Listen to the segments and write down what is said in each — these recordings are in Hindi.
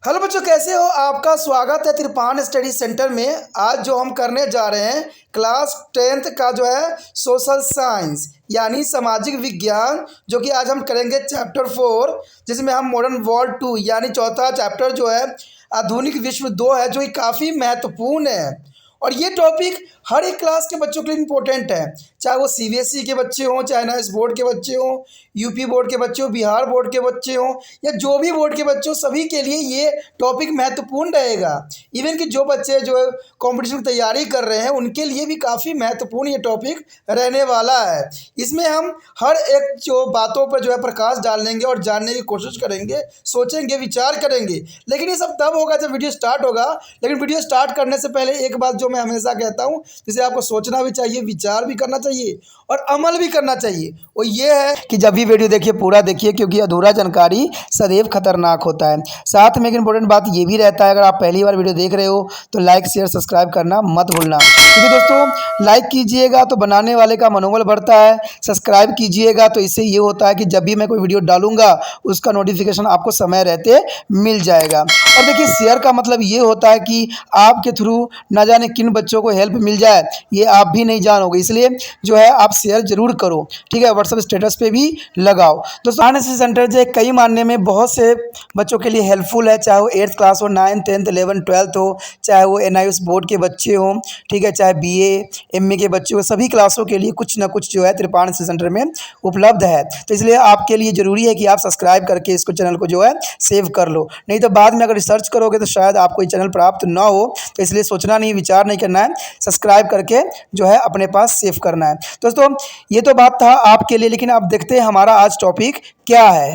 हेलो बच्चों, कैसे हो? आपका स्वागत है त्रिपान स्टडी सेंटर में। आज जो हम करने जा रहे हैं क्लास 10th का जो है सोशल साइंस यानी सामाजिक विज्ञान, जो कि आज हम करेंगे चैप्टर 4, जिसमें हम मॉडर्न वर्ल्ड 2 यानी चौथा चैप्टर जो है आधुनिक विश्व 2 है, जो कि काफ़ी महत्वपूर्ण है। और ये टॉपिक हर एक क्लास के बच्चों के लिए इम्पोर्टेंट है, चाहे वो सीबीएसई के बच्चे हों, चाहे एनआईएस बोर्ड के बच्चे हों, यूपी बोर्ड के बच्चे हों, बिहार बोर्ड के बच्चे हों, या जो भी बोर्ड के बच्चे हों, सभी के लिए ये टॉपिक महत्वपूर्ण रहेगा। इवन कि जो बच्चे जो है कॉम्पिटिशन की तैयारी कर रहे हैं, उनके लिए भी काफ़ी महत्वपूर्ण ये टॉपिक रहने वाला है। इसमें हम हर एक जो बातों पर जो है प्रकाश डालेंगे और जानने की कोशिश करेंगे, सोचेंगे, विचार करेंगे। लेकिन ये सब तब होगा जब वीडियो स्टार्ट होगा। लेकिन वीडियो स्टार्ट करने से पहले एक बात जो मैं हमेशा कहता हूँ, जिसे आपको सोचना भी चाहिए, विचार भी करना चाहिए और अमल भी करना चाहिए, वो ये है कि जब भी वीडियो देखिए पूरा देखिए, क्योंकि अधूरा जानकारी सदैव खतरनाक होता है। साथ में एक इंपॉर्टेंट बात ये भी रहता है, अगर आप पहली बार वीडियो देख रहे हो तो लाइक शेयर सब्सक्राइब करना मत भूलना, क्योंकि दोस्तों लाइक कीजिएगा तो बनाने वाले का मनोबल बढ़ता है, सब्सक्राइब कीजिएगा तो इससे ये होता है कि जब भी मैं कोई वीडियो डालूंगा उसका नोटिफिकेशन आपको समय रहते मिल जाएगा। और देखिए शेयर का मतलब ये होता है कि आपके थ्रू ना जाने किन बच्चों को हेल्प मिल जाए, ये आप भी नहीं जानोगे, इसलिए जो है आप शेयर जरूर करो, ठीक है। व्हाट्सएप स्टेटस पे भी लगाओ। दोस्तों एनएसएस सेंटर जो है कई मानने में बहुत से बच्चों के लिए हेल्पफुल है, चाहे वो 8th क्लास हो, 9th 10th 11th 12th हो, चाहे वो एनआईएस बोर्ड के बच्चे हों, ठीक है, चाहे बीए एमए के बच्चे हो, सभी क्लासों के लिए कुछ ना कुछ जो है त्रिपान सेंटर में उपलब्ध है। तो इसलिए आपके लिए ज़रूरी है कि आप सब्सक्राइब करके इसको चैनल को जो है सेव कर लो, नहीं तो बाद में अगर रिसर्च करोगे तो शायद आपको ये चैनल प्राप्त ना हो। तो इसलिए सोचना नहीं, विचार नहीं करना है, सब्सक्राइब करके जो है अपने पास सेव करना है। दोस्तों ये तो बात था आपके लिए, लेकिन अब देखते हैं हमारा आज टॉपिक क्या है।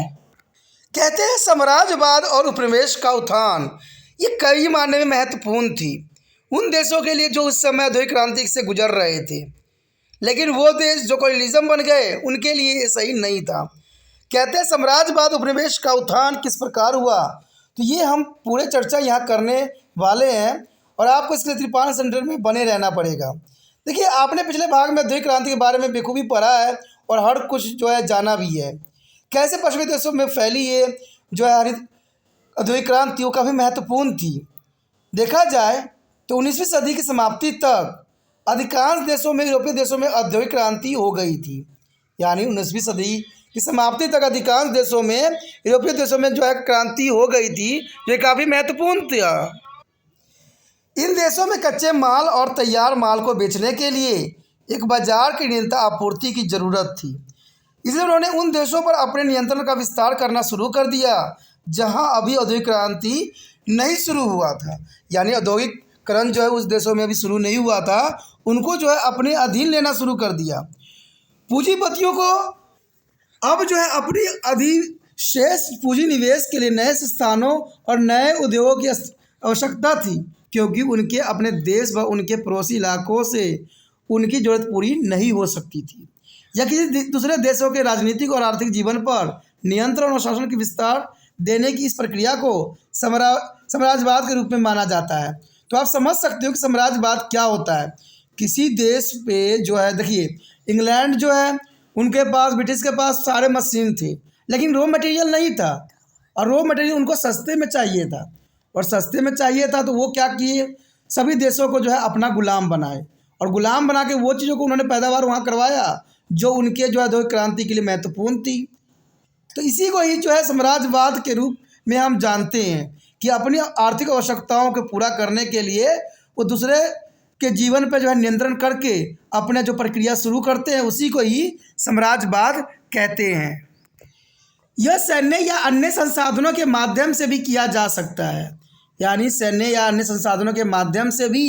कहते हैं साम्राज्यवाद और उपनिवेश का उत्थान ये कई मायने में महत्वपूर्ण थी उन देशों के लिए जो उस समय औद्योगिक क्रांति से गुजर रहे थे। लेकिन वो देश जो कॉलोनिज्म बन गए, उनके लिए ये सही नहीं था। कहते हैं साम्राज्यवाद उपनिवेश का उत्थान किस प्रकार हुआ, तो ये हम पूरे चर्चा यहाँ करने वाले हैं और आपको इसके त्रिपान सेंटर में बने रहना पड़ेगा। देखिए, आपने पिछले भाग में औद्योगिक क्रांति के बारे में बेखूबी पढ़ा है और हर कुछ जो है जाना भी है, कैसे पश्चिमी देशों में फैली ये जो है हरित औद्योगिक क्रांति वो काफ़ी महत्वपूर्ण थी। देखा जाए तो 19वीं सदी की समाप्ति तक अधिकांश देशों में, यूरोपीय देशों में औद्योगिक क्रांति हो गई थी। यानी 19वीं सदी की समाप्ति तक अधिकांश देशों में, यूरोपीय देशों में जो है क्रांति हो गई थी, जो काफ़ी महत्वपूर्ण था। इन देशों में कच्चे माल और तैयार माल को बेचने के लिए एक बाजार की निरंतर आपूर्ति की ज़रूरत थी। इसलिए उन्होंने उन देशों पर अपने नियंत्रण का विस्तार करना शुरू कर दिया जहां अभी औद्योगिक क्रांति नहीं शुरू हुआ था। यानी औद्योगिकरण जो है उस देशों में अभी शुरू नहीं हुआ था, उनको जो है अपने अधीन लेना शुरू कर दिया। पूंजीपतियों को अब जो है अपनी अधिशेष पूंजी निवेश के लिए नए स्थानों और नए उद्योगों की आवश्यकता थी, क्योंकि उनके अपने देश व उनके पड़ोसी इलाकों से उनकी ज़रूरत पूरी नहीं हो सकती थी, या किसी दूसरे देशों के राजनीतिक और आर्थिक जीवन पर नियंत्रण और शासन के विस्तार देने की इस प्रक्रिया को साम्राज्यवाद के रूप में माना जाता है। तो आप समझ सकते हो कि साम्राज्यवाद क्या होता है। किसी देश पे जो है, देखिए इंग्लैंड जो है उनके पास, ब्रिटिश के पास सारे मशीन थे, लेकिन रॉ मटेरियल नहीं था, और रॉ मटेरियल उनको सस्ते में चाहिए था, और सस्ते में चाहिए था तो वो क्या किए, सभी देशों को जो है अपना गुलाम बनाए, और गुलाम बना के वो चीज़ों को उन्होंने पैदावार वहाँ करवाया जो उनके जो है औद्योगिक क्रांति के लिए महत्वपूर्ण थी। तो इसी को ही जो है साम्राज्यवाद के रूप में हम जानते हैं कि अपनी आर्थिक आवश्यकताओं को पूरा करने के लिए वो दूसरे के जीवन पर जो है नियंत्रण करके अपने जो प्रक्रिया शुरू करते हैं, उसी को ही साम्राज्यवाद कहते हैं। यह सैन्य या अन्य संसाधनों के माध्यम से भी किया जा सकता है। यानी सैन्य या अन्य संसाधनों के माध्यम से भी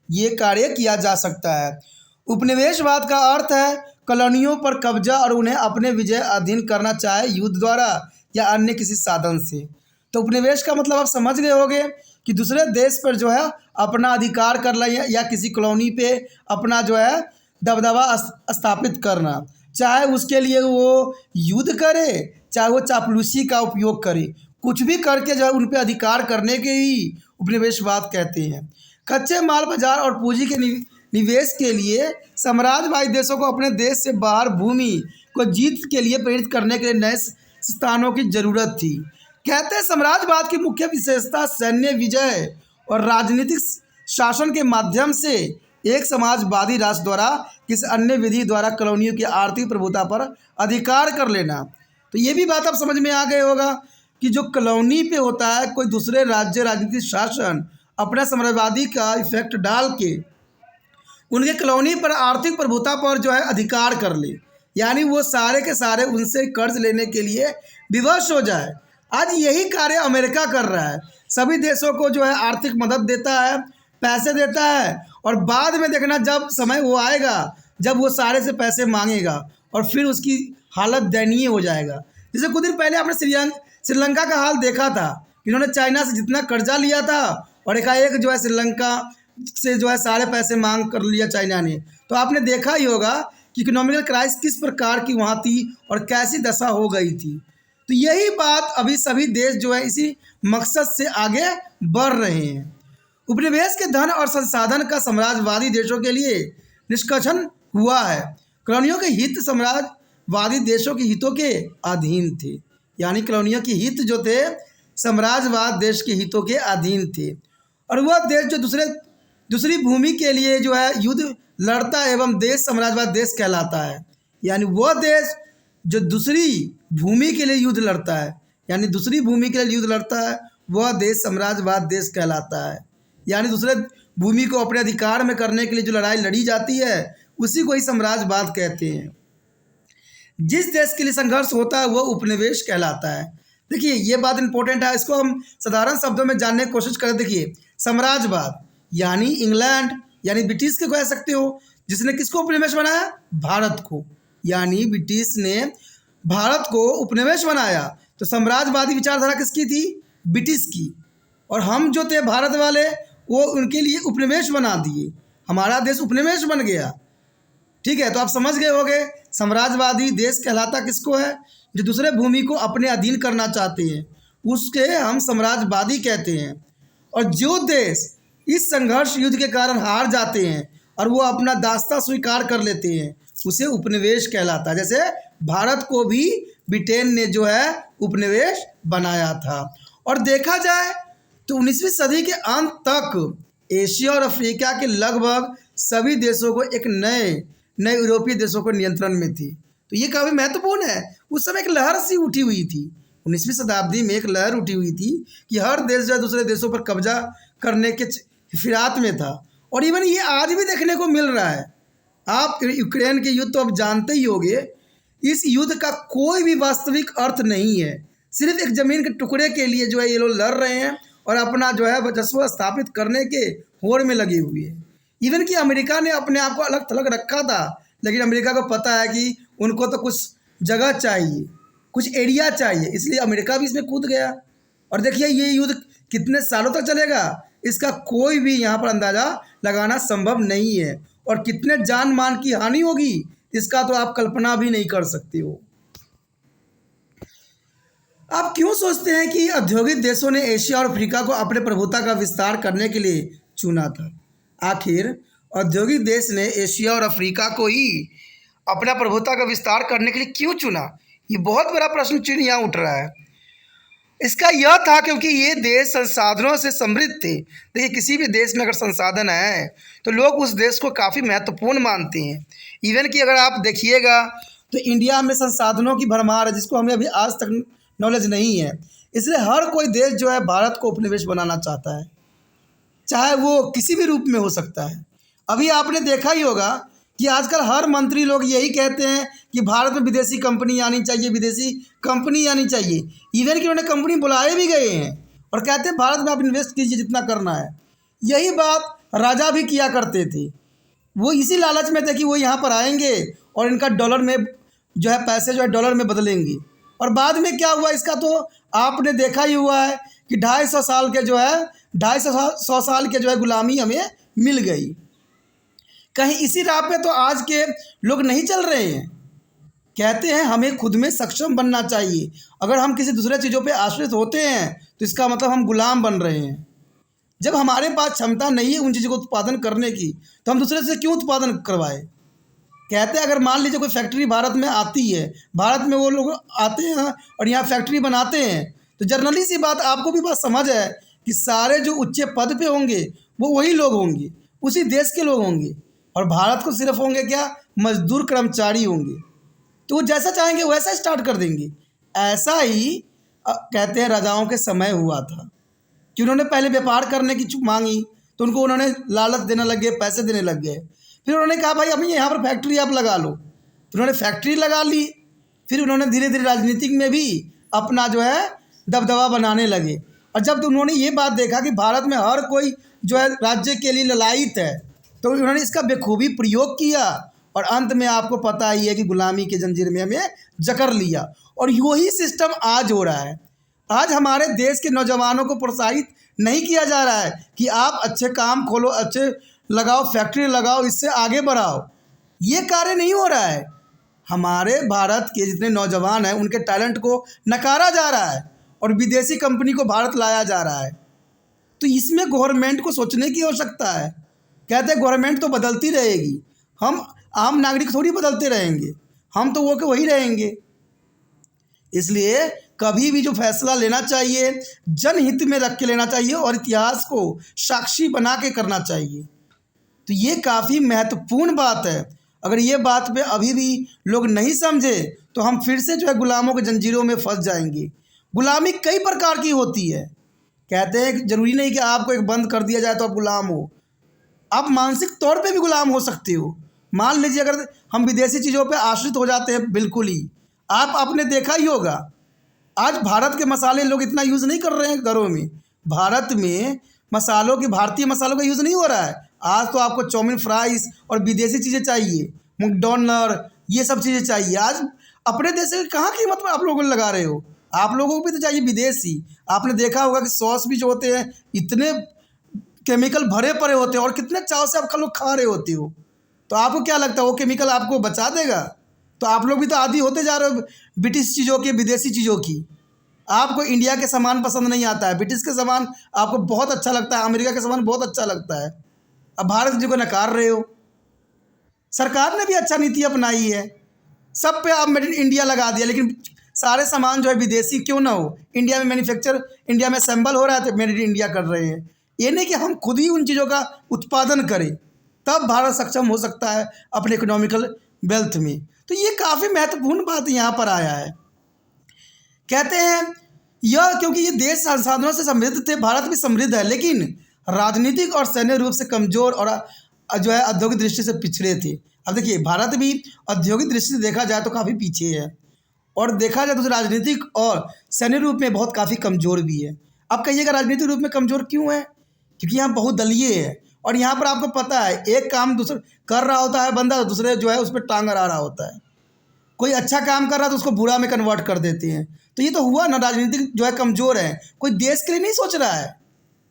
ये कार्य किया जा सकता है। उपनिवेशवाद का अर्थ है कॉलोनियों पर कब्जा और उन्हें अपने विजय अधीन करना, चाहे युद्ध द्वारा या अन्य किसी साधन से। तो उपनिवेश का मतलब आप समझ गए होंगे कि दूसरे देश पर जो है अपना अधिकार कर लें, या किसी कॉलोनी पे अपना जो है दबदबा स्थापित करना, चाहे उसके लिए वो युद्ध करे, चाहे वो चापलूसी का उपयोग करे, कुछ भी करके जो है उन पर अधिकार करने के ही उपनिवेशवाद कहते हैं। कच्चे माल बाजार और पूंजी के निवेश के लिए साम्राज्यवादी देशों को अपने देश से बाहर भूमि को जीत के लिए प्रेरित करने के लिए नए स्थानों की ज़रूरत थी, कहते हैं साम्राज्यवाद की मुख्य विशेषता सैन्य विजय और राजनीतिक शासन के माध्यम से एक समाजवादी राष्ट्र द्वारा किसी अन्य विधि द्वारा कॉलोनियों की आर्थिक प्रभुता पर अधिकार कर लेना। तो ये भी बात आप समझ में आ गए होगा कि जो कॉलोनी पे होता है, कोई दूसरे राज्य राजनीतिक शासन अपना साम्राज्यवादी का इफेक्ट डाल के उनके कॉलोनी पर आर्थिक प्रभुता पर जो है अधिकार कर ले, यानी वो सारे के सारे उनसे कर्ज लेने के लिए विवश हो जाए। आज यही कार्य अमेरिका कर रहा है, सभी देशों को जो है आर्थिक मदद देता है, पैसे देता है, और बाद में देखना जब समय वो आएगा जब वो सारे से पैसे मांगेगा और फिर उसकी हालत दयनीय हो जाएगा। जैसे कुछ दिन पहले आपने श्रीलंका का हाल देखा था, इन्होंने चाइना से जितना कर्जा लिया था और एकाएक जो है श्रीलंका से जो है सारे पैसे मांग कर लिया चाइना ने। तो आपने देखा ही होगा कि इकोनॉमिकल क्राइसिस किस प्रकार की वहाँ थी और कैसी दशा हो गई थी। तो यही बात अभी सभी देश जो है इसी मकसद से आगे बढ़ रहे हैं। उपनिवेश के धन और संसाधन का साम्राज्यवादी देशों के लिए निष्कर्षण हुआ है। कॉलोनियों के हित साम्राज्यवादी देशों के हितों के अधीन थे, यानी कॉलोनियों के हित जो थे साम्राज्यवाद देश के हितों के अधीन थे। और वह देश जो दूसरी भूमि के लिए जो है युद्ध लड़ता एवं देश साम्राज्यवाद देश कहलाता है। यानी वह देश जो दूसरी भूमि के लिए युद्ध लड़ता है, यानी दूसरी भूमि के लिए युद्ध लड़ता है, वह देश साम्राज्यवाद देश कहलाता है। यानी दूसरे भूमि को अपने अधिकार में करने के लिए जो लड़ाई लड़ी जाती है उसी को ही साम्राज्यवाद कहते हैं। जिस देश के लिए संघर्ष होता है वह उपनिवेश कहलाता है। देखिए ये बात इंपॉर्टेंट है, इसको हम साधारण शब्दों में जानने की कोशिश करें। देखिए साम्राज्यवाद यानी इंग्लैंड यानी ब्रिटिश के कह सकते हो, जिसने किसको उपनिवेश बनाया? भारत को। यानी ब्रिटिश ने भारत को उपनिवेश बनाया। तो साम्राज्यवादी विचारधारा किसकी थी? ब्रिटिश की। और हम जो थे भारत वाले वो उनके लिए उपनिवेश बना दिए, हमारा देश उपनिवेश बन गया। ठीक है, तो आप समझ गए होंगे साम्राज्यवादी देश कहलाता किसको है? जो दूसरे भूमि को अपने अधीन करना चाहते हैं उसके हम साम्राज्यवादी कहते हैं। और जो देश इस संघर्ष युद्ध के कारण हार जाते हैं और वो अपना दास्ता स्वीकार कर लेते हैं उसे उपनिवेश कहलाता है। जैसे भारत को भी ब्रिटेन ने जो है उपनिवेश बनाया था। और देखा जाए तो 19वीं सदी के अंत तक एशिया और अफ्रीका के लगभग सभी देशों को एक नए यूरोपीय देशों को नियंत्रण में थी। तो ये काफ़ी महत्वपूर्ण है। उस समय एक लहर सी उठी हुई थी, 19वीं शताब्दी में एक लहर उठी हुई थी कि हर देश जो है दूसरे देशों पर कब्जा करने के फिरात में था। और इवन ये आज भी देखने को मिल रहा है। आप यूक्रेन के युद्ध तो आप जानते ही होंगे, इस युद्ध का कोई भी वास्तविक अर्थ नहीं है, सिर्फ एक ज़मीन के टुकड़े के लिए जो है ये लोग लड़ रहे हैं और अपना जो है वर्चस्व स्थापित करने के होड़ में लगे हुए हैं। इवन कि अमेरिका ने अपने आप को अलग थलग रखा था, लेकिन अमेरिका को पता है कि उनको तो कुछ जगह चाहिए, कुछ एरिया चाहिए, इसलिए अमेरिका भी इसमें कूद गया। और देखिए ये युद्ध कितने सालों तक चलेगा इसका कोई भी यहाँ पर अंदाज़ा लगाना संभव नहीं है। और कितने जान मान की हानि होगी इसका तो आप कल्पना भी नहीं कर सकते हो। आप क्यों सोचते हैं कि औद्योगिक देशों ने एशिया और अफ्रीका को अपने प्रभुता का विस्तार करने के लिए चुना था? आखिर औद्योगिक देश ने एशिया और अफ्रीका को ही अपना प्रभुता का विस्तार करने के लिए क्यों चुना? ये बहुत बड़ा प्रश्न चिन्ह यहाँ उठ रहा है। इसका यह था क्योंकि ये देश संसाधनों से समृद्ध थे। देखिए किसी भी देश में अगर संसाधन है तो लोग उस देश को काफ़ी महत्वपूर्ण मानते हैं। इवन कि अगर आप देखिएगा तो इंडिया में संसाधनों की भरमार है जिसको हमें अभी आज तक नॉलेज नहीं है। इसलिए हर कोई देश जो है भारत को उपनिवेश बनाना चाहता है, चाहे वो किसी भी रूप में हो सकता है। अभी आपने देखा ही होगा कि आजकल हर मंत्री लोग यही कहते हैं कि भारत में विदेशी कंपनी आनी चाहिए, विदेशी कंपनी आनी चाहिए। इवन कि उन्होंने कंपनी बुलाए भी गए हैं और कहते हैं भारत में आप इन्वेस्ट कीजिए जितना करना है। यही बात राजा भी किया करते थे, वो इसी लालच में थे कि वो यहाँ पर आएंगे और इनका डॉलर में जो है पैसे जो है डॉलर में बदलेंगे। और बाद में क्या हुआ इसका तो आपने देखा ही हुआ है कि 250 साल के जो है 250 साल के जो है गुलामी हमें मिल गई। कहीं इसी राह पे तो आज के लोग नहीं चल रहे हैं। कहते हैं हमें खुद में सक्षम बनना चाहिए। अगर हम किसी दूसरे चीज़ों पे आश्रित होते हैं तो इसका मतलब हम गुलाम बन रहे हैं। जब हमारे पास क्षमता नहीं है उन चीज़ों को उत्पादन करने की तो हम दूसरे से क्यों उत्पादन करवाएं? कहते हैं अगर मान लीजिए कोई फैक्ट्री भारत में आती है, भारत में वो लोग आते हैं और यहाँ फैक्ट्री बनाते हैं तो जनरली सी बात आपको भी बात समझ है कि सारे जो उच्च पद पे होंगे वो वही लोग होंगे, उसी देश के लोग होंगे, और भारत को सिर्फ होंगे क्या, मजदूर कर्मचारी होंगे। तो वो जैसा चाहेंगे वैसा स्टार्ट कर देंगे। ऐसा ही कहते हैं राजाओं के समय हुआ था कि उन्होंने पहले व्यापार करने की मांगी तो उनको उन्होंने लालच देने लग गए, पैसे देने लग गए। फिर उन्होंने कहा भाई अभी यहाँ पर फैक्ट्री आप लगा लो, तो उन्होंने फैक्ट्री लगा ली। फिर उन्होंने धीरे धीरे राजनीतिक में भी अपना जो है दबदबा बनाने लगे। और जब उन्होंने ये बात देखा कि भारत में हर कोई जो है राज्य के लिए ललायित है, तो उन्होंने इसका बेखूबी प्रयोग किया और अंत में आपको पता ही है कि गुलामी के जंजीर में हमें जकड़ लिया। और वही सिस्टम आज हो रहा है। आज हमारे देश के नौजवानों को प्रोत्साहित नहीं किया जा रहा है कि आप अच्छे काम खोलो, अच्छे लगाओ, फैक्ट्री लगाओ, इससे आगे बढ़ाओ। ये कार्य नहीं हो रहा है। हमारे भारत के जितने नौजवान हैं उनके टैलेंट को नकारा जा रहा है और विदेशी कंपनी को भारत लाया जा रहा है। तो इसमें गवर्नमेंट को सोचने की आवश्यकता है। कहते हैं गवर्नमेंट तो बदलती रहेगी, हम आम नागरिक थोड़ी बदलते रहेंगे, हम तो वो के वही रहेंगे। इसलिए कभी भी जो फैसला लेना चाहिए जनहित में रख के लेना चाहिए और इतिहास को साक्षी बना के करना चाहिए। तो ये काफ़ी महत्वपूर्ण बात है। अगर ये बात पे अभी भी लोग नहीं समझे तो हम फिर से जो है गुलामों के जंजीरों में फंस जाएंगे। गुलामी कई प्रकार की होती है। कहते हैं कि ज़रूरी नहीं कि आपको एक बंद कर दिया जाए तो आप गुलाम हो, आप मानसिक तौर पे भी गुलाम हो सकते हो। मान लीजिए अगर हम विदेशी चीज़ों पे आश्रित हो जाते हैं, बिल्कुल ही आप आपने देखा ही होगा आज भारत के मसाले लोग इतना यूज़ नहीं कर रहे हैं घरों में। भारत में मसालों की, भारतीय मसालों का यूज़ नहीं हो रहा है। आज तो आपको चाउमीन, फ्राइज़ और विदेशी चीज़ें चाहिए, मैकडॉनल्ड, ये सब चीज़ें चाहिए। आज अपने देश की कहाँ कीमत में आप लोगों को लगा रहे हो। आप लोगों को भी तो चाहिए विदेशी। आपने देखा होगा कि सॉस भी जो होते हैं इतने केमिकल भरे पड़े होते हैं और कितने चाव से आप लोग खा रहे होते हो। तो आपको क्या लगता है वो केमिकल आपको बचा देगा? तो आप लोग भी तो आदी होते जा रहे हो ब्रिटिश चीज़ों के, विदेशी चीज़ों की। आपको इंडिया के सामान पसंद नहीं आता है, ब्रिटिश के सामान आपको बहुत अच्छा लगता है, अमेरिका के सामान बहुत अच्छा लगता है। अब भारत जी को नकार रहे हो। सरकार ने भी अच्छा नीति अपनाई है, सब पे आप मेड इन इंडिया लगा दिया, लेकिन सारे सामान जो है विदेशी क्यों ना हो, इंडिया में मैन्युफैक्चर, इंडिया में असेंबल हो रहा है तो मेड इन इंडिया कर रहे हैं। ये नहीं कि हम खुद ही उन चीज़ों का उत्पादन करें, तब भारत सक्षम हो सकता है अपने इकोनॉमिकल वेल्थ में। तो ये काफ़ी महत्वपूर्ण बात यहाँ पर आया है। कहते हैं यह क्योंकि ये देश संसाधनों से समृद्ध थे, भारत भी समृद्ध है, लेकिन राजनीतिक और सैन्य रूप से कमज़ोर और जो है औद्योगिक दृष्टि से पिछड़े थे। अब देखिए भारत भी औद्योगिक दृष्टि से देखा जाए तो काफ़ी पीछे है, और देखा जाए तो राजनीतिक और सैन्य रूप में बहुत काफ़ी कमज़ोर भी है। अब कहिएगा राजनीतिक रूप में कमज़ोर क्यों है? क्योंकि यहाँ बहुदलीय है और यहाँ पर आपको पता है एक काम दूसरा कर रहा होता है बंदा, दूसरे जो है उस पर टांग अड़ा रहा होता है। कोई अच्छा काम कर रहा है तो उसको बुरा में कन्वर्ट कर देते हैं। तो ये तो हुआ ना, राजनीतिक जो है कमज़ोर है, कोई देश के लिए नहीं सोच रहा है,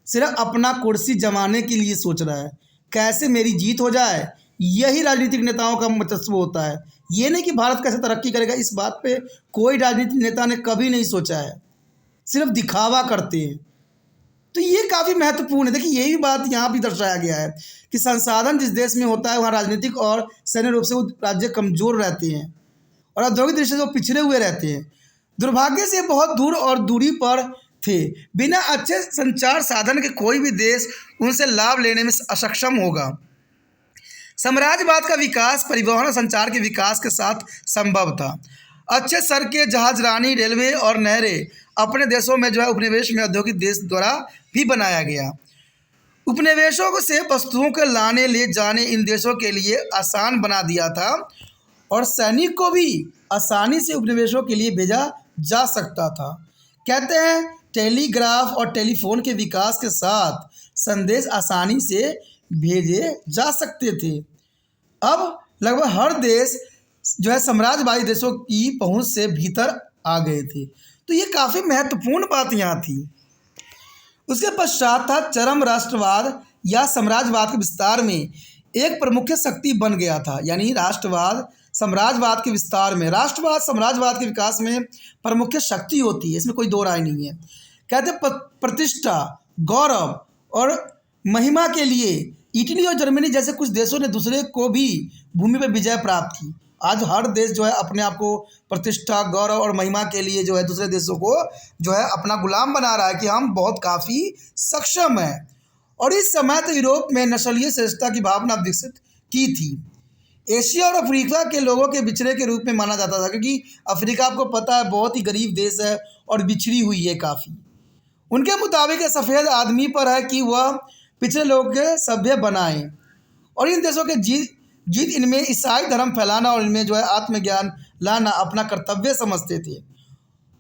सिर्फ अपना कुर्सी जमाने के लिए सोच रहा है, कैसे मेरी जीत हो जाए। यही राजनीतिक नेताओं का वर्चस्व होता है। ये नहीं कि भारत कैसे तरक्की करेगा, इस बात पे कोई राजनीतिक नेता ने कभी नहीं सोचा है, सिर्फ दिखावा करते हैं। तो ये काफ़ी महत्वपूर्ण है। देखिए यही बात यहाँ भी दर्शाया गया है कि संसाधन जिस देश में होता है वहाँ राजनीतिक और सैन्य रूप से वो राज्य कमज़ोर रहते हैं और औद्योगिक दृष्टि से वो पिछड़े हुए रहते हैं। दुर्भाग्य से बहुत दूर और दूरी पर थे। बिना अच्छे संचार साधन के कोई भी देश उनसे लाभ लेने में असक्षम होगा। साम्राज्यवाद का विकास परिवहन और संचार के विकास के साथ संभव था। अच्छे सड़कें, जहाजरानी, रेलवे और नहरें अपने देशों में जो है उपनिवेश में औद्योगिक देश द्वारा भी बनाया गया। उपनिवेशों को से वस्तुओं के लाने ले जाने इन देशों के लिए आसान बना दिया था और सैनिक को भी आसानी से उपनिवेशों के लिए भेजा जा सकता था। कहते हैं टेलीग्राफ और टेलीफोन के विकास के साथ संदेश आसानी से भेजे जा सकते थे। अब लगभग हर देश जो है साम्राज्यवादी देशों की पहुंच से भीतर आ गए थे। तो ये काफ़ी महत्वपूर्ण बात यहाँ थी। उसके पश्चात था चरम राष्ट्रवाद या साम्राज्यवाद के विस्तार में एक प्रमुख शक्ति बन गया था। यानी राष्ट्रवाद साम्राज्यवाद के विस्तार में, राष्ट्रवाद साम्राज्यवाद के विकास में प्रमुख शक्ति होती है, इसमें कोई दो राय नहीं है। कहते प्रतिष्ठा, गौरव और महिमा के लिए इटली और जर्मनी जैसे कुछ देशों ने दूसरे को भी भूमि पर विजय प्राप्त की। आज हर देश जो है अपने आप को प्रतिष्ठा, गौरव और महिमा के लिए जो है दूसरे देशों को जो है अपना गुलाम बना रहा है कि हम बहुत काफ़ी सक्षम हैं। और इस समय तो यूरोप में नस्लीय श्रेष्ठता की भावना विकसित की थी। एशिया और अफ्रीका के लोगों के बिछड़े के रूप में माना जाता था, क्योंकि अफ्रीका आपको पता है बहुत ही गरीब देश है और बिछड़ी हुई है काफ़ी। उनके मुताबिक सफ़ेद आदमी पर है कि वह पिछड़े लोगों के सभ्य बनाएं, और इन देशों के जीत इनमें ईसाई धर्म फैलाना और इनमें जो है आत्मज्ञान लाना अपना कर्तव्य समझते थे।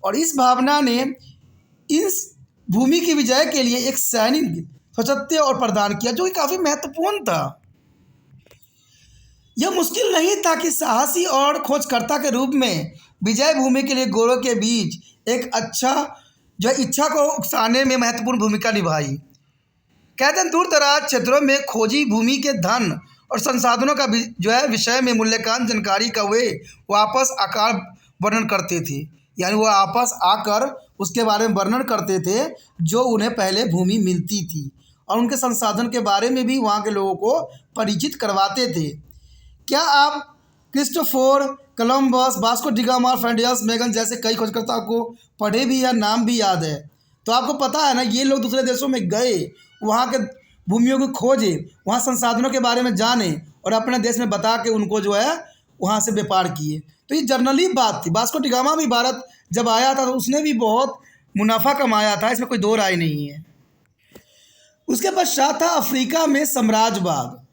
और इस भावना ने इस भूमि की विजय के लिए एक सैनिक स्वच्छत्य और प्रदान किया, जो कि काफ़ी महत्वपूर्ण था। यह मुश्किल नहीं था कि साहसी और खोजकर्ता के रूप में विजय भूमि के लिए गोरों के बीच एक अच्छा जो इच्छा को उकसाने में महत्वपूर्ण भूमिका निभाई। कहते हैं दूर दराज क्षेत्रों में खोजी भूमि के धन और संसाधनों का जो है विषय में मूल्यवान जानकारी का वे वापस आकार वर्णन करते थे, यानी वो आपस आकर उसके बारे में वर्णन करते थे जो उन्हें पहले भूमि मिलती थी, और उनके संसाधन के बारे में भी वहाँ के लोगों को परिचित करवाते थे। क्या आप Christopher Columbus, Vasco da Gama, Francis Bacon जैसे कई खोजकर्ताओं को पढ़े भी या नाम भी याद है? तो आपको पता है ना, ये लोग दूसरे देशों में गए, वहाँ के भूमियों को खोजे, वहाँ संसाधनों के बारे में जाने और अपने देश में बता के उनको जो है वहाँ से व्यापार किए। तो ये जर्नली बात थी। वास्को डी गामा भी भारत जब आया था तो उसने भी बहुत मुनाफा कमाया था, इसमें कोई दो राय नहीं है। उसके पश्चात था अफ्रीका में साम्राज्यवाद।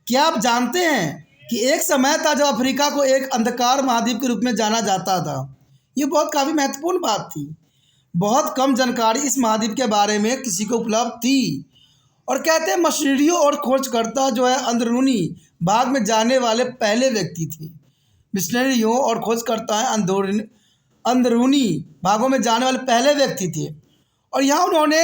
क्या आप जानते हैं कि एक समय था जब अफ्रीका को एक अंधकार महाद्वीप के रूप में जाना जाता था? ये बहुत काफ़ी महत्वपूर्ण बात थी। बहुत कम जानकारी इस महाद्वीप के बारे में किसी को उपलब्ध थी, और कहते हैं मशीनरियों और खोजकर्ता जो है अंदरूनी भाग में जाने वाले पहले व्यक्ति थे। मिशनरियों और खोजकर्ता अंदरूनी भागों में जाने वाले पहले व्यक्ति थे, और यहाँ उन्होंने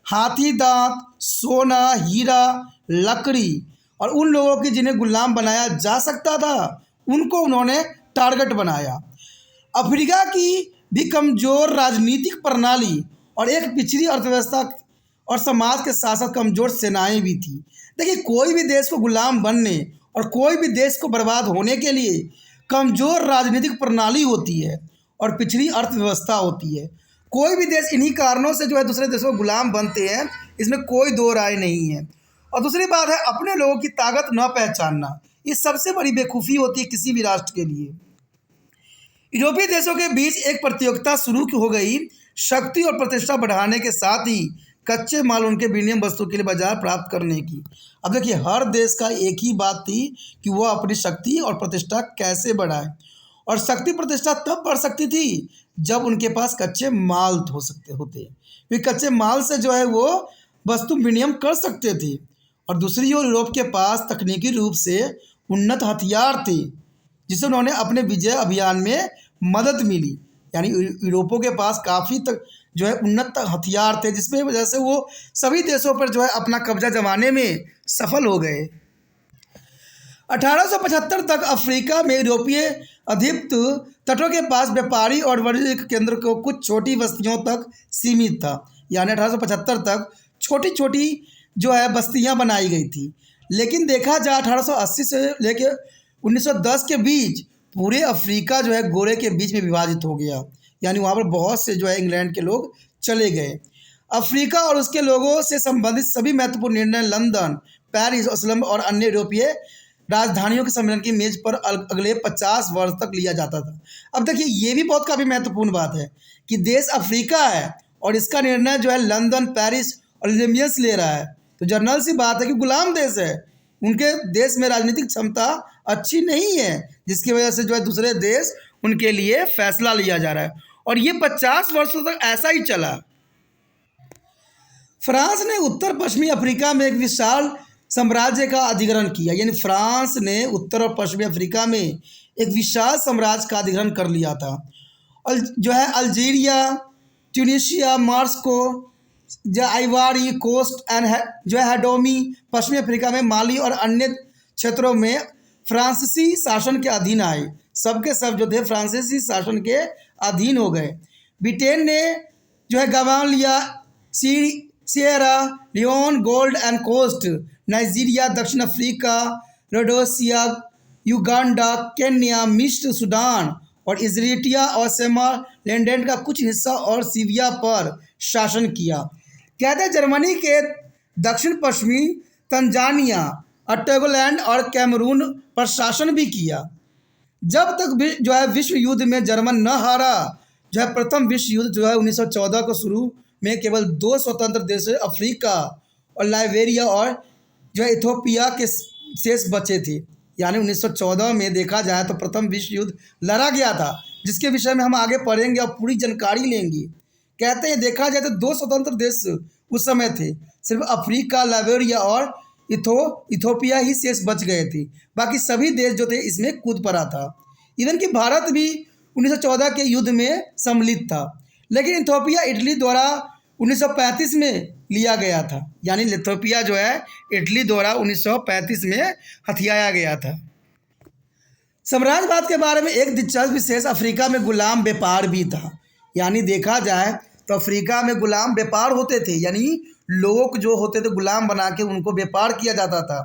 हाथी दांत, सोना, हीरा, लकड़ी और उन लोगों की जिन्हें गुलाम बनाया जा सकता था उनको उन्होंने टारगेट बनाया। अफ्रीका की भी कमज़ोर राजनीतिक प्रणाली और एक पिछड़ी अर्थव्यवस्था और समाज के साथ साथ कमज़ोर सेनाएं भी थी। देखिए, कोई भी देश को गुलाम बनने और कोई भी देश को बर्बाद होने के लिए कमज़ोर राजनीतिक प्रणाली होती है और पिछड़ी अर्थव्यवस्था होती है। कोई भी देश इन्हीं कारणों से जो है दूसरे देशों को गुलाम बनते हैं, इसमें कोई दो राय नहीं है। और दूसरी बात है अपने लोगों की ताकत न पहचानना, ये सबसे बड़ी बेवकूफ़ी होती है किसी भी राष्ट्र के लिए। यूरोपीय देशों के बीच एक प्रतियोगिता शुरू हो गई, शक्ति और प्रतिष्ठा बढ़ाने के साथ ही कच्चे माल उनके विनिमय वस्तु के लिए बाजार प्राप्त करने की। अब देखिए, हर देश का एक ही बात थी कि वह अपनी शक्ति और प्रतिष्ठा कैसे बढ़ाए, और शक्ति प्रतिष्ठा तब बढ़ सकती थी जब उनके पास कच्चे माल हो सकते होते, क्योंकि कच्चे माल से जो है वो वस्तु विनिमय कर सकते थे। और दूसरी ओर यूरोप के पास तकनीकी रूप से उन्नत हथियार थे जिससे उन्होंने अपने विजय अभियान में मदद मिली, यानी यूरोपों के पास काफ़ी तक जो है उन्नत हथियार थे, जिसमें वजह से वो सभी देशों पर जो है अपना कब्जा जमाने में सफल हो गए। 1875 तक अफ्रीका में यूरोपीय अधिपत तटों के पास व्यापारी और वाणिज्यिक केंद्र को कुछ छोटी बस्तियों तक सीमित था, यानी 1875 तक छोटी छोटी जो है बस्तियां बनाई गई थी। लेकिन देखा जाए 1880 से लेकर 1910 के बीच पूरे अफ्रीका जो है गोरे के बीच में विभाजित हो गया, यानी वहाँ पर बहुत से जो है इंग्लैंड के लोग चले गए। अफ्रीका और उसके लोगों से संबंधित सभी महत्वपूर्ण निर्णय लंदन, पेरिस, ओस्लो और अन्य यूरोपीय राजधानियों के सम्मेलन की मेज पर अगले 50 वर्ष तक लिया जाता था। अब देखिए, ये भी बहुत काफ़ी महत्वपूर्ण बात है कि देश अफ्रीका है और इसका निर्णय जो है लंदन, पेरिस और लिमियस ले रहा है। तो जनरल सी बात है कि गुलाम देश है, उनके देश में राजनीतिक क्षमता अच्छी नहीं है, जिसकी वजह से जो है दूसरे देश उनके लिए फैसला लिया जा रहा है, और ये 50 वर्षों तक ऐसा ही चला। फ्रांस ने उत्तर पश्चिमी अफ्रीका में एक विशाल साम्राज्य का अधिग्रहण किया, यानी फ्रांस ने उत्तर और पश्चिमी अफ्रीका में एक विशाल साम्राज्य का अधिग्रहण कर लिया था। और जो है अल्जीरिया, ट्यूनीशिया, मार्को, जो आइवरी कोस्ट एंड जो है हेडोमी, पश्चिमी अफ्रीका में माली और अन्य क्षेत्रों में फ्रांसीसी शासन के अधीन आए। सबके सब जो थे फ्रांसीसी शासन के अधीन हो गए। ब्रिटेन ने जो है गवान लिया, Sierra Leone, Gold and Coast, Nigeria, दक्षिण अफ्रीका, रोडोसिया, युगांडा, केन्या, मिस्र, सूडान और इजराइलिया और सोमालिलैंड का कुछ हिस्सा और सीरिया पर शासन किया। कहते हैं जर्मनी के दक्षिण पश्चिमी तंजानिया, टोगोलैंड और कैमरून पर शासन भी किया। जब तक भी जो है विश्व युद्ध में जर्मन न हारा, जो है प्रथम विश्व युद्ध जो है 1914 को शुरू में केवल 2 स्वतंत्र देश अफ्रीका और लाइबेरिया और जो है इथोपिया के शेष बचे थे। यानी 1914 में देखा जाए तो प्रथम विश्व युद्ध लड़ा गया था, जिसके विषय में हम आगे पढ़ेंगे और पूरी जानकारी लेंगे। कहते हैं देखा जाए तो 2 स्वतंत्र देश उस समय थे, सिर्फ अफ्रीका, लाइबेरिया और इथोपिया ही शेष बच गए थे। बाकी सभी देश जो थे इसमें कूद पड़ा था। इवन कि भारत भी 1914 के युद्ध में सम्मिलित था, लेकिन इथोपिया इटली द्वारा 1935 में लिया गया था। यानी इथोपिया जो है इटली द्वारा 1935 में हथियाया गया था। साम्राज्यवाद के बारे में एक दिलचस्प विशेष अफ्रीका में गुलाम व्यापार भी था। यानी देखा जाए तो अफ्रीका में गुलाम व्यापार होते थे, यानी लोग जो होते थे गुलाम बना के उनको व्यापार किया जाता था।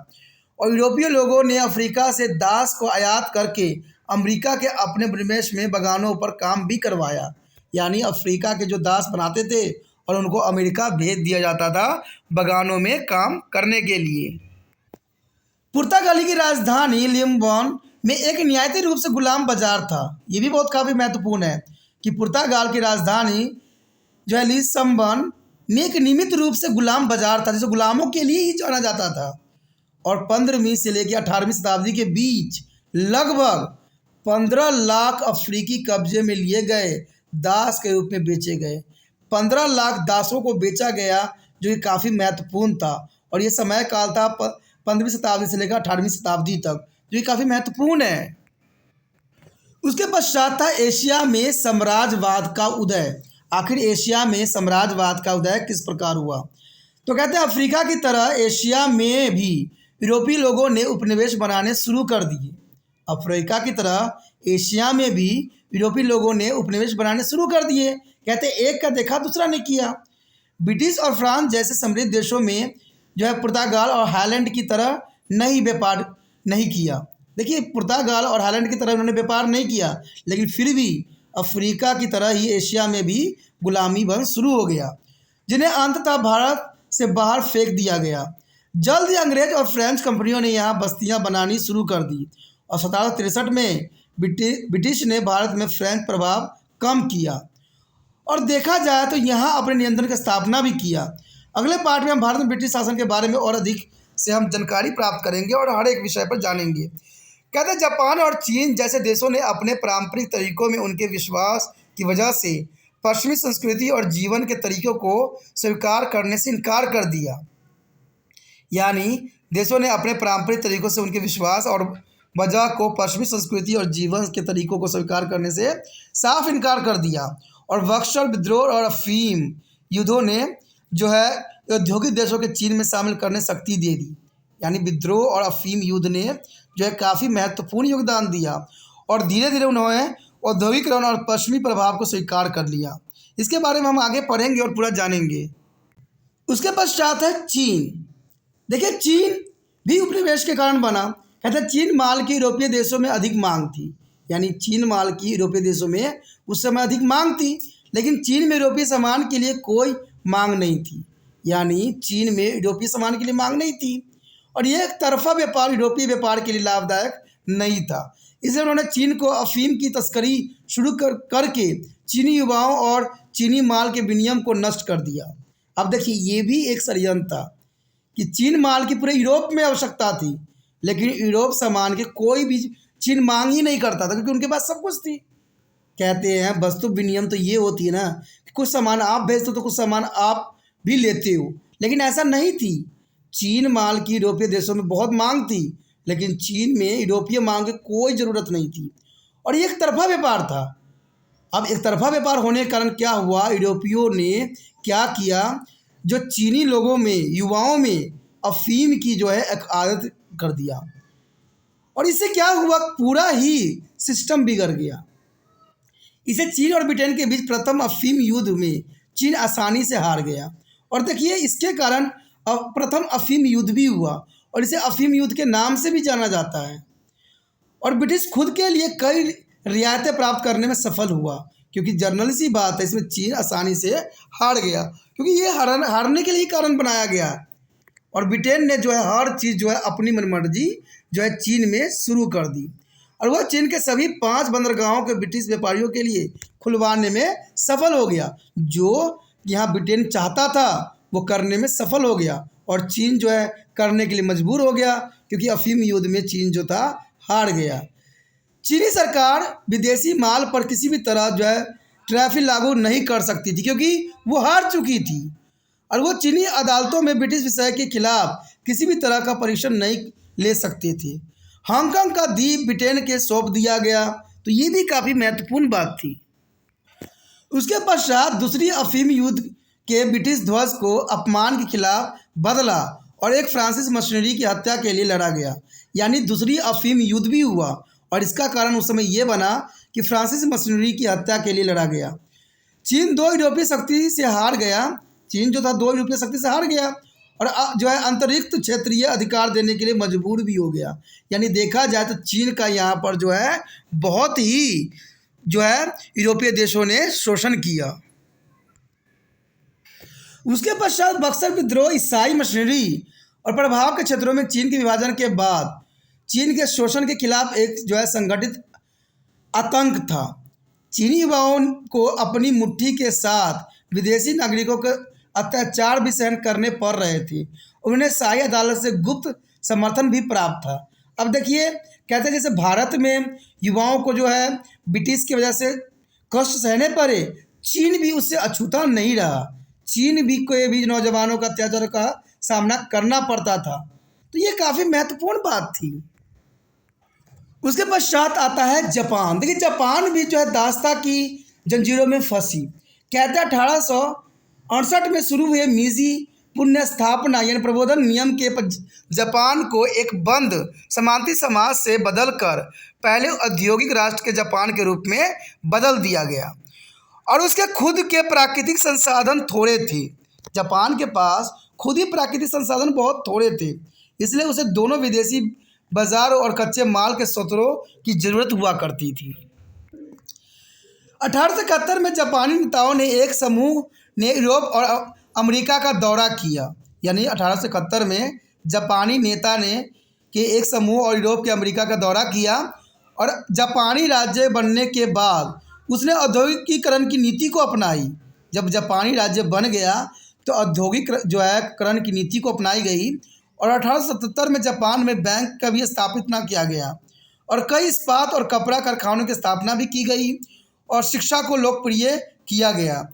और यूरोपीय लोगों ने अफ्रीका से दास को आयात करके अमेरिका के अपने प्रदेश में बगानों पर काम भी करवाया। यानी अफ्रीका के जो दास बनाते थे और उनको अमेरिका भेज दिया जाता था बगानों में काम करने के लिए। पुर्तगाली की राजधानी लिस्बन में एक न्यायिक रूप से गुलाम बाजार था। ये भी बहुत काफ़ी महत्वपूर्ण है कि पुर्तगाल की राजधानी जो है लिस्बन में एक नियमित रूप से गुलाम बाजार था, जिसे गुलामों के लिए ही जाना जाता था। और 15वीं से लेकर 18वीं शताब्दी के बीच लगभग 15 लाख अफ्रीकी कब्जे में लिए गए दास के रूप में बेचे गए। 15 लाख दासों को बेचा गया, जो कि काफ़ी महत्वपूर्ण था। और ये समय काल था 15वीं शताब्दी से लेकर 18वीं शताब्दी तक, जो कि काफ़ी महत्वपूर्ण है। उसके पश्चात था एशिया में साम्राज्यवाद का उदय। आखिर एशिया में साम्राज्यवाद का उदय किस प्रकार हुआ? तो कहते हैं अफ्रीका की तरह एशिया में भी यूरोपीय लोगों ने उपनिवेश बनाने शुरू कर दिए। अफ्रीका की तरह एशिया में भी यूरोपीय लोगों ने उपनिवेश बनाने शुरू कर दिए। कहते हैं एक का देखा दूसरा ने किया। ब्रिटिश और फ्रांस जैसे समृद्ध देशों में जो है पुर्तगाल और हालैंड की तरह नहीं व्यापार नहीं किया। देखिए पुर्तगाल और हालैंड की तरह उन्होंने व्यापार नहीं किया, लेकिन फिर भी अफ्रीका की तरह ही एशिया में भी गुलामी बंद शुरू हो गया, जिन्हें अंततः भारत से बाहर फेंक दिया गया। जल्द ही अंग्रेज और फ्रेंच कंपनियों ने यहाँ बस्तियाँ बनानी शुरू कर दी और 1763 में ब्रिटिश ने भारत में फ्रेंच प्रभाव कम किया और देखा जाए तो यहाँ अपने नियंत्रण की स्थापना भी किया। अगले पार्ट में हम भारत में ब्रिटिश शासन के बारे में और अधिक से हम जानकारी प्राप्त करेंगे और हर एक विषय पर जानेंगे। कहते हैं जापान और चीन जैसे देशों ने अपने पारंपरिक तरीकों में उनके विश्वास की वजह से पश्चिमी संस्कृति और जीवन के तरीकों को स्वीकार करने से इनकार कर दिया। यानी देशों ने अपने पारंपरिक तरीकों से उनके विश्वास और वजह को पश्चिमी संस्कृति और जीवन के तरीकों को स्वीकार करने से साफ इनकार कर दिया। और बक्सर विद्रोह और अफीम युद्धों ने जो है औद्योगिक देशों के चीन में शामिल करने शक्ति दे दी। यानी विद्रोह और अफीम युद्ध ने जो है काफ़ी महत्वपूर्ण योगदान दिया और धीरे धीरे उन्होंने औद्योगिकरण और पश्चिमी प्रभाव को स्वीकार कर लिया। इसके बारे में हम आगे पढ़ेंगे और पूरा जानेंगे। उसके पश्चात है चीन। देखिए चीन भी उपनिवेश के कारण बना। कहते हैं चीन माल की यूरोपीय देशों में अधिक मांग थी। यानी चीन माल की यूरोपीय देशों में उस समय अधिक मांग थी, लेकिन चीन में यूरोपीय सामान के लिए कोई मांग नहीं थी। यानी चीन में यूरोपीय सामान के लिए मांग नहीं थी और ये एक तरफा व्यापार यूरोपीय व्यापार के लिए लाभदायक नहीं था। इसलिए उन्होंने चीन को अफीम की तस्करी शुरू करके चीनी युवाओं और चीनी माल के विनियम को नष्ट कर दिया। अब देखिए ये भी एक षड्यंत्र था कि चीन माल की पूरे यूरोप में आवश्यकता थी, लेकिन यूरोप सामान के कोई भी चीन मांग ही नहीं करता था, क्योंकि उनके पास सब कुछ थी। कहते हैं वस्तु विनिमय तो ये होती है ना कि कुछ सामान आप भेजते हो तो कुछ सामान आप भी लेते हो, लेकिन ऐसा नहीं थी। चीन माल की यूरोपीय देशों में बहुत मांग थी, लेकिन चीन में यूरोपीय मांग की कोई ज़रूरत नहीं थी और ये एक तरफा व्यापार था। अब एक तरफा व्यापार होने के कारण क्या हुआ, यूरोपियों ने क्या किया, जो चीनी लोगों में युवाओं में अफीम की जो है एक आदत कर दिया और इससे क्या हुआ, पूरा ही सिस्टम बिगड़ गया। इसे चीन और ब्रिटेन के बीच प्रथम अफीम युद्ध में चीन आसानी से हार गया और देखिए इसके कारण अब प्रथम अफीम युद्ध भी हुआ और इसे अफीम युद्ध के नाम से भी जाना जाता है। और ब्रिटिश खुद के लिए कई रियायतें प्राप्त करने में सफल हुआ, क्योंकि जर्नल सी बात है, इसमें चीन आसानी से हार गया, क्योंकि ये हारने के लिए कारण बनाया गया। और ब्रिटेन ने जो है हर चीज़ जो है अपनी मनमर्जी जो है चीन में शुरू कर दी, और वह चीन के सभी 5 बंदरगाहों के ब्रिटिश व्यापारियों के लिए खुलवाने में सफल हो गया। जो यहाँ ब्रिटेन चाहता था वो करने में सफल हो गया, और चीन जो है करने के लिए मजबूर हो गया, क्योंकि अफीम युद्ध में चीन जो था हार गया। चीनी सरकार विदेशी माल पर किसी भी तरह जो है टैरिफ लागू नहीं कर सकती थी, क्योंकि वो हार चुकी थी, और वो चीनी अदालतों में ब्रिटिश विषय के खिलाफ किसी भी तरह का परीक्षण नहीं ले सकती थी। हांगकांग का द्वीप ब्रिटेन के सौंप दिया गया, तो ये भी काफ़ी महत्वपूर्ण बात थी। उसके पश्चात दूसरी अफीम युद्ध के ब्रिटिश ध्वज को अपमान के खिलाफ बदला और एक फ्रांसीसी मशीनरी की हत्या के लिए लड़ा गया, यानी दूसरी अफीम युद्ध भी हुआ, और इसका कारण उस समय ये बना कि फ्रांसीसी मशीनरी की हत्या के लिए लड़ा गया। चीन 2 यूरोपीय शक्ति से हार गया, चीन जो था 2 यूरोपीय शक्ति से हार गया, और जो है अंतरिक्ष क्षेत्रीय अधिकार देने के लिए मजबूर भी हो गया। यानी देखा जाए तो चीन का यहाँ पर जो है बहुत ही जो है यूरोपीय देशों ने शोषण किया। उसके पश्चात बक्सर विद्रोह, ईसाई मशीनरी और प्रभाव के क्षेत्रों में चीन के विभाजन के बाद चीन के शोषण के खिलाफ एक जो है संगठित आतंक था। चीनी युवाओं को अपनी मुट्ठी के साथ विदेशी नागरिकों के अत्याचार भी सहन करने पड़ रहे थे। उन्हें शाही अदालत से गुप्त समर्थन भी प्राप्त था। अब देखिए, कहते हैं जैसे भारत में युवाओं को जो है ब्रिटिश की वजह से कष्ट सहने पड़े, चीन भी उससे अछूता नहीं रहा। चीन भी कोई भी नौजवानों का अत्याचार का सामना करना पड़ता था, तो ये काफ़ी महत्वपूर्ण बात थी। उसके पश्चात आता है जापान। देखिए, जापान भी जो है दास्ता की जंजीरों में फंसी। कहते हैं 1868 में शुरू हुए मीजी पुण्य स्थापना यानी प्रबोधन नियम के जापान को एक बंद सामंती समाज से बदलकर पहले औद्योगिक राष्ट्र के जापान के रूप में बदल दिया गया, और उसके खुद के प्राकृतिक संसाधन थोड़े थे। जापान के पास खुद ही प्राकृतिक संसाधन बहुत थोड़े थे, इसलिए उसे दोनों विदेशी बाजारों और कच्चे माल के स्रोतों की जरूरत हुआ करती थी। 1871 में जापानी नेताओं ने एक समूह ने यूरोप और अमेरिका का दौरा किया। यानी 1871 में जापानी नेता ने के एक समूह और यूरोप के अमेरिका का दौरा किया, और जापानी राज्य बनने के बाद उसने औद्योगिकीकरण की नीति को अपनाई। जब जापानी राज्य बन गया तो औद्योगिक जो है करण की नीति को अपनाई गई, और 1877 में जापान में बैंक का भी स्थापित ना किया गया, और कई इस्पात और कपड़ा कारखानों की स्थापना भी की गई, और शिक्षा को लोकप्रिय किया गया,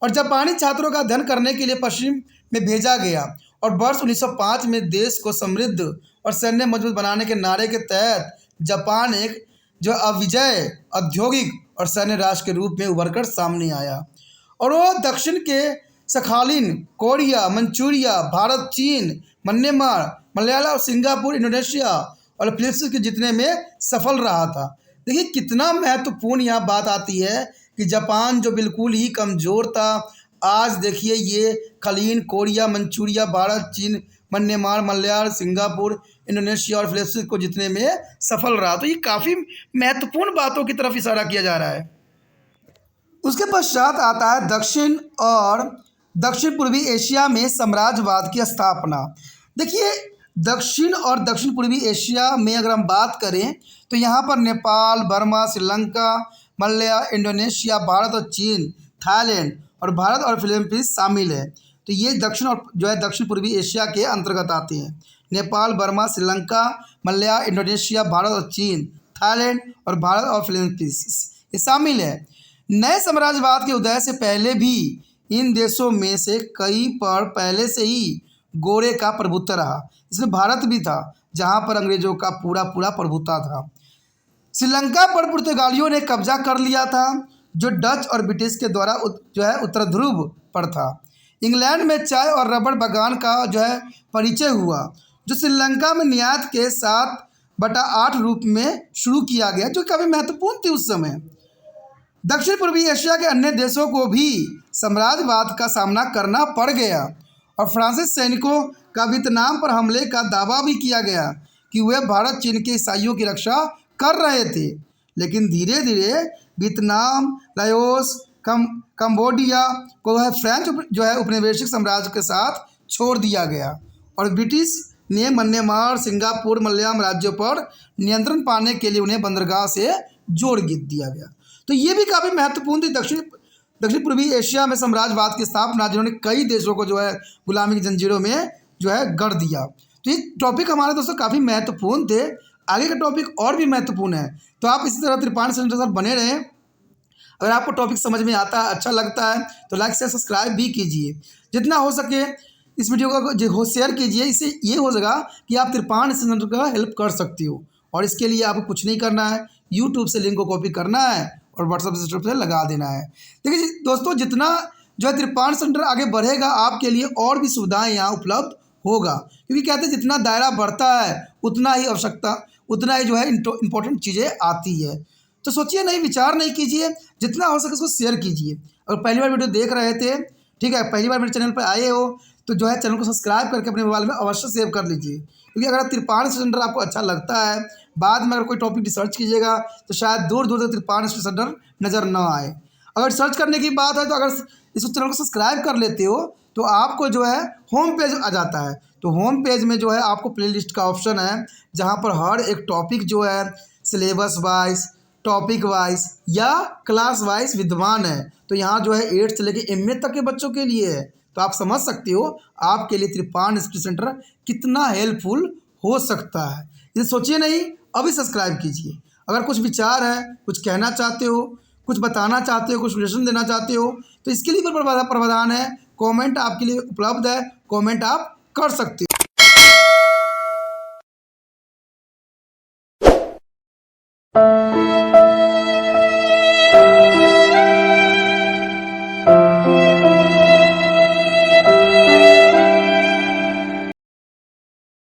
और जापानी छात्रों का अध्ययन करने के लिए पश्चिम में भेजा गया। और वर्ष 1905 में देश को समृद्ध और सैन्य मजबूत बनाने के नारे के तहत जापान एक जो अविजय औद्योगिक और सैन्य राष्ट्र के रूप में उभरकर सामने आया, और वो दक्षिण के सखालिन, कोरिया, मंचूरिया, भारत, चीन, म्यांमार, मलयालम, सिंगापुर, इंडोनेशिया और फिलीपींस के जीतने में सफल रहा था। देखिए कितना महत्वपूर्ण यहाँ बात आती है कि जापान जो बिल्कुल ही कमज़ोर था, आज देखिए ये खलीन, कोरिया, मंचूरिया, भारत, चीन, म्यांमार, मलयालम, सिंगापुर, इंडोनेशिया और फिलीपींस को जीतने में सफल रहा। तो ये काफ़ी महत्वपूर्ण बातों की तरफ इशारा किया जा रहा है। उसके पश्चात आता है दक्षिण और दक्षिण पूर्वी एशिया में साम्राज्यवाद की स्थापना। देखिए, दक्षिण और दक्षिण पूर्वी एशिया में अगर हम बात करें तो यहाँ पर नेपाल, बर्मा, श्रीलंका, मलया, इंडोनेशिया, भारत और चीन, थाईलैंड और भारत और फिलीपींस शामिल है। तो ये दक्षिण और जो है दक्षिण पूर्वी एशिया के अंतर्गत आते हैं। नेपाल, बर्मा, श्रीलंका, मलया, इंडोनेशिया, भारत और चीन, थाईलैंड और भारत और फिलीपींस ये शामिल है। नए साम्राज्यवाद के उदय से पहले भी इन देशों में से कई पर पहले से ही गोरे का प्रभुत्व रहा। इसमें भारत भी था, जहाँ पर अंग्रेजों का पूरा प्रभुत्व था। श्रीलंका पर पुर्तगालियों ने कब्जा कर लिया था, जो डच और ब्रिटिश के द्वारा जो है उत्तर ध्रुव पर था। इंग्लैंड में चाय और रबड़ बागान का जो है परिचय हुआ, जो श्रीलंका में निर्यात के 7/8 रूप में शुरू किया गया, जो काफ़ी महत्वपूर्ण थी उस समय। दक्षिण पूर्वी एशिया के अन्य देशों को भी साम्राज्यवाद का सामना करना पड़ गया, और फ्रांसीसी सैनिकों का वियतनाम पर हमले का दावा भी किया गया कि वे भारत चीन के ईसाइयों की रक्षा कर रहे थे, लेकिन धीरे धीरे वियतनाम, लाओस, कंबोडिया को फ्रेंच जो है उपनिवेशिक साम्राज्य के साथ छोड़ दिया गया और ब्रिटिश ने म्यांमार, सिंगापुर, मलयालम राज्यों पर नियंत्रण पाने के लिए उन्हें बंदरगाह से जोड़ दिया गया। तो ये भी काफ़ी महत्वपूर्ण थी। दक्षिण पूर्वी एशिया में साम्राज्यवाद की स्थापना, जिन्होंने कई देशों को जो है गुलामी की जंजीरों में जो है गढ़ दिया। तो ये टॉपिक हमारे दोस्तों काफ़ी महत्वपूर्ण थे। आगे का टॉपिक और भी महत्वपूर्ण है, तो आप इसी तरह त्रिपाठी सेंटर के साथ बने रहें। अगर आपको टॉपिक समझ में आता है, अच्छा लगता है, तो लाइक से सब्सक्राइब भी कीजिए। जितना हो सके इस वीडियो को शेयर कीजिए। इससे ये हो जाएगा कि आप त्रिपाठी सेंटर का हेल्प कर सकती हो। और इसके लिए आपको कुछ नहीं करना है, यूट्यूब से लिंक को कॉपी करना है और व्हाट्सएप से लगा देना है। देखिए दोस्तों, जितना जो है त्रिपाठी सेंटर आगे बढ़ेगा, आपके लिए और भी सुविधाएं यहाँ उपलब्ध होगा। क्योंकि कहते हैं जितना दायरा बढ़ता है उतना ही आवश्यकता, उतना ही जो है इंपॉर्टेंट चीज़ें आती है। तो सोचिए नहीं, विचार नहीं कीजिए, जितना हो सके उसको शेयर कीजिए। और पहली बार वीडियो देख रहे थे, ठीक है, पहली बार मेरे चैनल पर आए हो, तो जो है चैनल को सब्सक्राइब करके अपने मोबाइल में अवश्य सेव कर लीजिए। क्योंकि अगर त्रिपाठी सेंटर आपको अच्छा लगता है, बाद में अगर कोई टॉपिक रिसर्च कीजिएगा तो शायद दूर दूर तक त्रिपाठी सेंटर नज़र न आए। अगर सर्च करने की बात है तो अगर इस चैनल को सब्सक्राइब कर लेते हो तो आपको जो है होम पेज आ जाता है। तो होम पेज में जो है आपको प्लेलिस्ट का ऑप्शन है, जहाँ पर हर एक टॉपिक जो है सिलेबस वाइज, टॉपिक वाइज या क्लास वाइज विद्यमान है। तो यहाँ जो है 8 से लेकर MA तक के बच्चों के लिए है। तो आप समझ सकते हो आपके लिए त्रिपाठी सेंटर कितना हेल्पफुल हो सकता है। इसे सोचिए नहीं, अभी सब्सक्राइब कीजिए। अगर कुछ विचार है, कुछ कहना चाहते हो, कुछ बताना चाहते हो, कुछ सजेशन देना चाहते हो, तो इसके लिए प्रावधान है, कमेंट आपके लिए उपलब्ध है, कमेंट आप कर सकते हो।